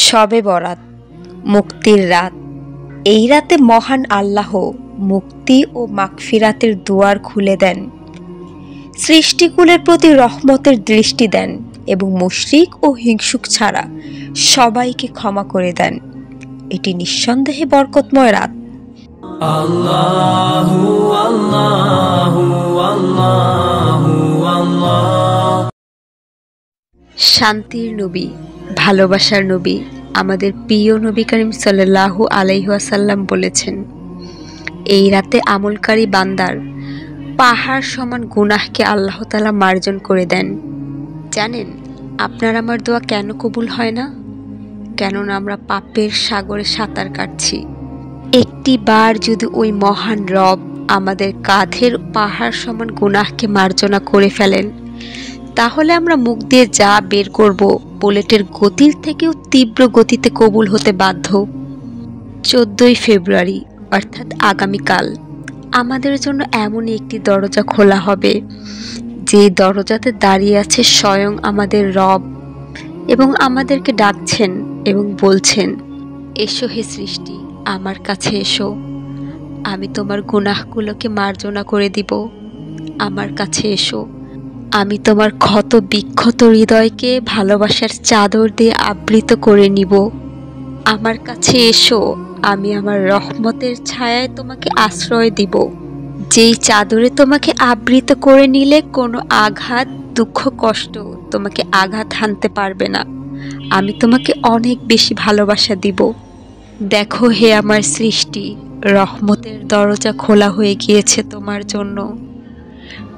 শবে বরাত, মুক্তির রাত। এই রাতে মহান আল্লাহ মুক্তি ও মাগফিরাতের দুয়ার খুলে দেন, সৃষ্টিকুলের প্রতি রহমতের দৃষ্টি দেন এবং মুশরিক ও হিংসুক ছাড়া সবাইকে ক্ষমা করে দেন। এটি নিঃসন্দেহে বরকতময় রাত। আল্লাহু আল্লাহু আল্লাহু আল্লাহ। শান্তির নবী, ভালোবাসার নবী, আমাদের প্রিয় নবী করিম সাল্লাল্লাহু আলাইহি ওয়াসাল্লাম বলেছেন, এই রাতে আমলকারী বান্দার পাহাড় সমান গুনাহকে আল্লাহ তাআলা মার্জন করে দেন। জানেন আপনার আমার দোয়া কেন কবুল হয় না? কেননা আমরা পাপের সাগরে সাঁতার কাটছি। একটি বার যদি ওই মহান রব আমাদের কাঁধের পাহাড় সমান গুনাহকে মার্জনা করে ফেলেন, তাহলে আমরা মুখ দিয়ে যা বের করব বুলেটের গতির থেকেও তীব্র গতিতে কবুল হতে বাধ্য। 14ই ফেব্রুয়ারি অর্থাৎ আগামীকাল আমাদের জন্য এমনই একটি দরজা খোলা হবে, যে দরজাতে দাঁড়িয়ে আছে স্বয়ং আমাদের রব এবং আমাদেরকে ডাকছেন এবং বলছেন, এসো হে সৃষ্টি, আমার কাছে এসো, আমি তোমার গুনাহগুলোকে মার্জনা করে দিব। আমার কাছে এসো, আমি তোমার ক্ষত বিক্ষত হৃদয়কে ভালোবাসার চাদর দিয়ে আবৃত করে নিব। আমার কাছে এসো, আমি আমার রহমতের ছায়ায় তোমাকে আশ্রয় দিব, যেই চাদরে তোমাকে আবৃত করে নিলে কোনো আঘাত, দুঃখ, কষ্ট তোমাকে আঘাত হানতে পারবে না। আমি তোমাকে অনেক বেশি ভালোবাসা দিব। দেখো হে আমার সৃষ্টি, রহমতের দরজা খোলা হয়ে গিয়েছে তোমার জন্য,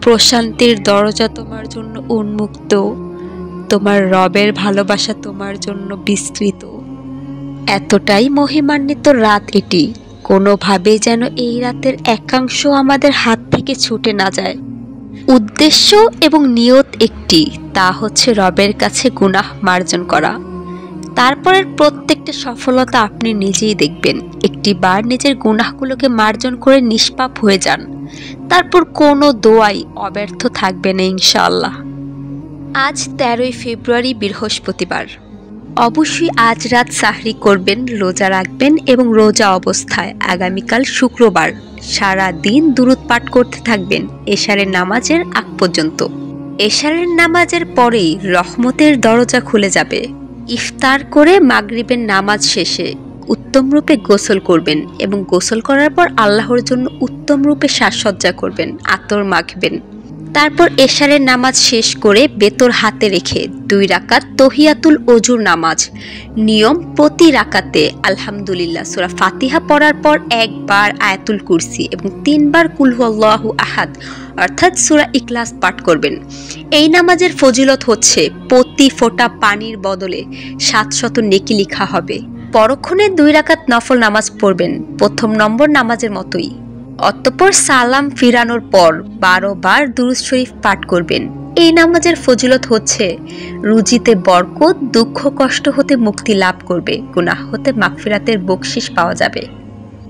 প্রশান্তির দরজা তোমার জন্য উন্মুক্ত, তোমার রবের ভালোবাসা তোমার জন্য বিস্তৃত। এতটাই মহিমান্বিত রাত এটি, কোনোভাবে যেন এই রাতের একাংশ আমাদের হাত থেকে ছুটে না যায়। উদ্দেশ্য এবং নিয়ত একটি, তা হচ্ছে রবের কাছে গুনাহ মার্জন করা। তারপরের প্রত্যেকটা সফলতা আপনি নিজেই দেখবেন। একটি বার নিজের গুনাহগুলোকে মার্জন করে নিষ্পাপ হয়ে যান, তারপর কোনো দোয়াই অব্যর্থ থাকবে না ইনশাআল্লাহ। আজ 13ই ফেব্রুয়ারি বৃহস্পতিবার। অবশ্যই আজ রাত সাহরি করবেন, রোজা রাখবেন এবং রোজা অবস্থায় আগামীকাল শুক্রবার সারা দিন দুরূদ পাঠ করতে থাকবেন এশারের নামাজের আগ পর্যন্ত। এশারের নামাজের পরেই রহমতের দরজা খুলে যাবে। ইফতার করে মাগরিবের নামাজ শেষে উত্তম রূপে গোসল করবেন এবং গোসল করার পর আল্লাহর জন্য উত্তম রূপে সাজসজ্জা করবেন, আতর মাখবেন। তারপর এশারের নামাজ শেষ করে বেতর হাতে রেখে 2 রাকাত তহিয়াতুল ওজুর নামাজ। নিয়ম, প্রতি রাকাতে আলহামদুলিল্লাহ সূরা ফাতিহা পড়ার পর 1 বার আয়াতুল কুরসি এবং 3 বার কুল হুয়াল্লাহু আহাদ অর্থাৎ সূরা ইখলাস পাঠ করবেন। এই নামাজের ফজিলত হচ্ছে প্রতি ফোঁটা পানির বদলে 700 নেকি লেখা হবে। পরক্ষণে 2 রাকাত নফল নামাজ পড়বেন, প্রথম নম্বর নামাজের মতোই। অতঃপর সালাম ফিরানোর পর 12 বার দুরূদ শরীফ পাঠ করবেন। এই নামাজের ফজিলত হচ্ছে রুজিতে বরকত, দুঃখ কষ্ট হতে মুক্তি লাভ করবে, গুনাহ হতে মাগফিরাতের বকশিশ পাওয়া যাবে।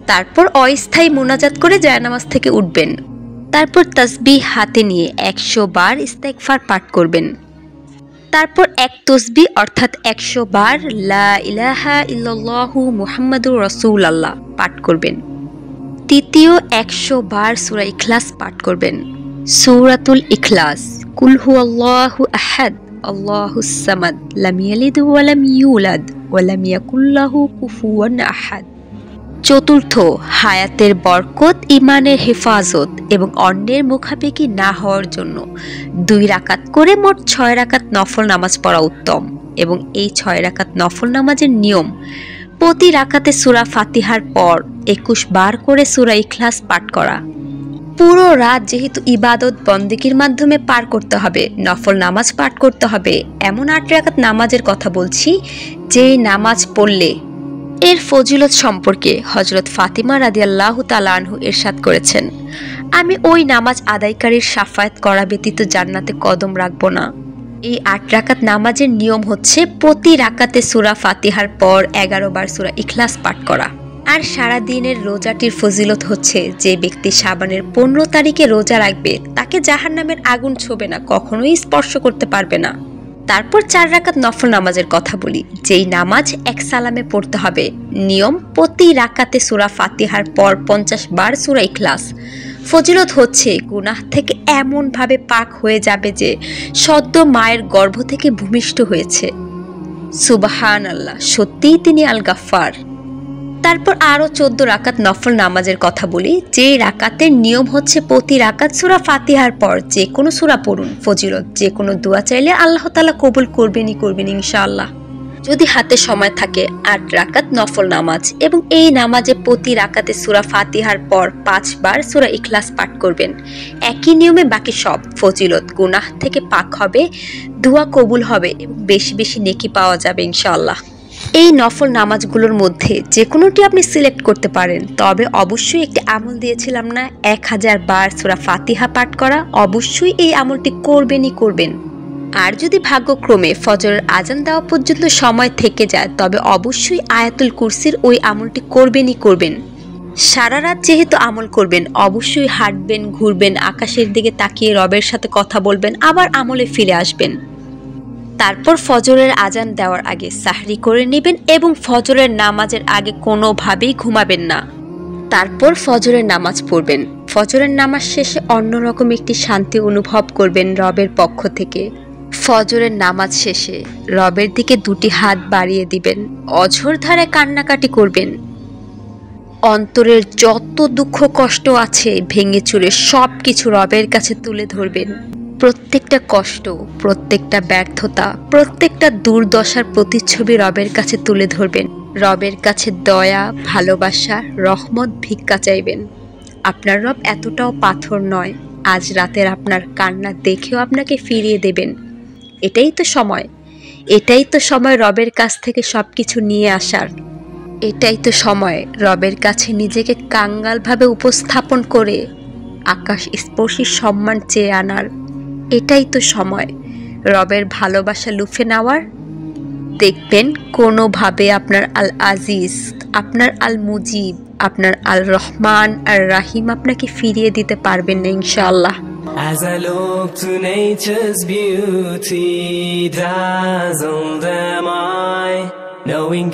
তারপর অস্থায়ী মুনাজাত করে জায়নামাজ থেকে উঠবেন। তারপর তাসবিহ হাতে নিয়ে 100 বার ইস্তেগফার পাঠ করবেন। তারপর এক তাসবিহ অর্থাৎ 100 বার লা ইলাহা ইল্লাল্লাহু মুহাম্মাদুর রাসূলুল্লাহ পাঠ করবেন। তৃতীয় 100 বার সূরা ইখলাস পাঠ করবেন। সূরাতুল ইখলাস, কুল হুয়াল্লাহু আহাদ আল্লাহুস সামাদ লাম ইয়ালিদ ওয়া লাম ইউলাদ ওয়া লাম ইয়াকুল লাহু কুফুয়ান আহাদ। চতুর্থ, হায়াতের বরকত, ঈমানের হেফাজত এবং অন্যের মুখাপেক্ষী না হওয়ার জন্য 2 রাকাত করে মোট 6 রাকাত নফল নামাজ পড়া উত্তম। এবং এই 6 রাকাত নফল নামাজের নিয়ম, প্রতি রাকাতে সূরা ফাতিহার পর 21 বার করে সূরা ইখলাস পাঠ করা। পুরো রাত যেহেতু ইবাদত বন্দেগীর মাধ্যমে পার করতে হবে, নফল নামাজ পাঠ করতে হবে, এমন 8 রাকাত নামাজের কথা বলছি, যে নামাজ পড়লে এর ফজিলত সম্পর্কে হযরত ফাতিমা রাদিয়াল্লাহু তাআলা আনহু ইরশাদ করেছেন, আমি ওই নামাজ আদায়কারীর শাফায়াত করা ব্যতীত জান্নাতে কদম রাখব না। এই 8 রাকাত নামাজের নিয়ম হচ্ছে প্রতি রাকাতে সূরা ফাতিহার পর 11 বার সূরা ইখলাস পাঠ করা। আর সারা দিনের রোজাটির ফজিলত হচ্ছে, যে ব্যক্তি শাবানের 15 তারিখে রোজা রাখবে তাকে জাহান্নামের আগুন ছোঁবে না, কখনোই স্পর্শ করতে পারবে না। তারপর 4 রাকাত নফল নামাজের কথা বলি, যেই নামাজ এক সালামে পড়তে হবে। নিয়ম, প্রতি রাকাতে সূরা ফাতিহার পর 50 বার সূরা ইখলাস। ফজিলত হচ্ছে গুনাহ থেকে এমনভাবে পাক হয়ে যাবে যে সদ্য মায়ের গর্ভ থেকে ভূমিষ্ঠ হয়েছে। সুবহানাল্লাহ, সত্যিই তিনি আল গাফফার। তারপর আরও 14 রাকাত নফল নামাজের কথা বলি, যে রাকাতের নিয়ম হচ্ছে প্রতি রাকাত সূরা ফাতিহার পর যে কোনো সূরা পড়ুন। ফজিলত, যে কোনো দোয়া চাইলে আল্লাহ তাআলা কবুল করবেন ইনশাআল্লাহ। যদি হাতে সময় থাকে 8 রাকাত নফল নামাজ, এবং এই নামাজে প্রতি রাকাতে সূরা ফাতিহার পর 5 বার সূরা ইখলাস পাঠ করবেন। একই নিয়মে বাকি সব। ফজিলত, গুনাহ থেকে পাক হবে, দোয়া কবুল হবে এবং বেশি বেশি নেকি পাওয়া যাবে ইনশাআল্লাহ। এই নফল নামাজগুলোর মধ্যে যে কোনোটি আপনি সিলেক্ট করতে পারেন, তবে অবশ্যই একটি আমল দিয়েছিলাম না 1000 বার সূরা ফাতিহা পাঠ করা, অবশ্যই এই আমলটি করবেন। আর যদি ভাগ্যক্রমে ফজরের আজান দেওয়া পর্যন্ত সময় থেকে যায়, তবে অবশ্যই আয়াতুল কুরসির ওই আমলটি করবেন। সারা রাত যেহেতু আমল করবেন, অবশ্যই হাঁটবেন, ঘুরবেন, আকাশের দিকে তাকিয়ে রবের সাথে কথা বলবেন, আবার আমলে ফিরে আসবেন। তারপর ফজরের আজান দেওয়ার আগে সাহরি করে নেবেন এবং ফজরের নামাজের আগে কোনোভাবেই ঘুমাবেন না। তারপর ফজরের নামাজ পড়বেন। ফজরের নামাজ শেষে অন্যরকম একটি শান্তি অনুভব করবেন রবের পক্ষ থেকে। ফজরের নামাজ শেষে রবের দিকে 2টি হাত বাড়িয়ে দিবেন, অঝোর ধারে কান্নাকাটি করবেন। অন্তরের যত দুঃখ কষ্ট আছে ভেঙে চুরে সব কিছু রবের কাছে তুলে ধরবেন। প্রত্যেকটা কষ্ট, প্রত্যেকটা ব্যর্থতা, প্রত্যেকটা দুর্দশার প্রতিচ্ছবি রবের কাছে তুলে ধরবেন। রবের কাছে দয়া, ভালোবাসা, রহমত ভিক্ষা চাইবেন। আপনার রব এতটাও পাথর নয়, আজ রাতের আপনার কান্না দেখেও আপনাকে ফিরিয়ে দেবেন। এটাই তো সময় রবের কাছ থেকে সবকিছু নিয়ে আসার। এটাই তো সময় রবের কাছে নিজেকে কাঙ্গালভাবে উপস্থাপন করে আকাশ স্পর্শী সম্মান চেয়ে আনার। এটাই তো সময় রবের ভালোবাসা লুফে নেওয়ার। দেখবেন কোনোভাবে আপনার আল আজিজ, আপনার আল মুজিব, আপনার আল রহমান আর রাহিম আপনাকে ফিরিয়ে দিতে পারবেন না ইনশাআল্লাহ। As I look to nature's beauty, dazzled am I, knowing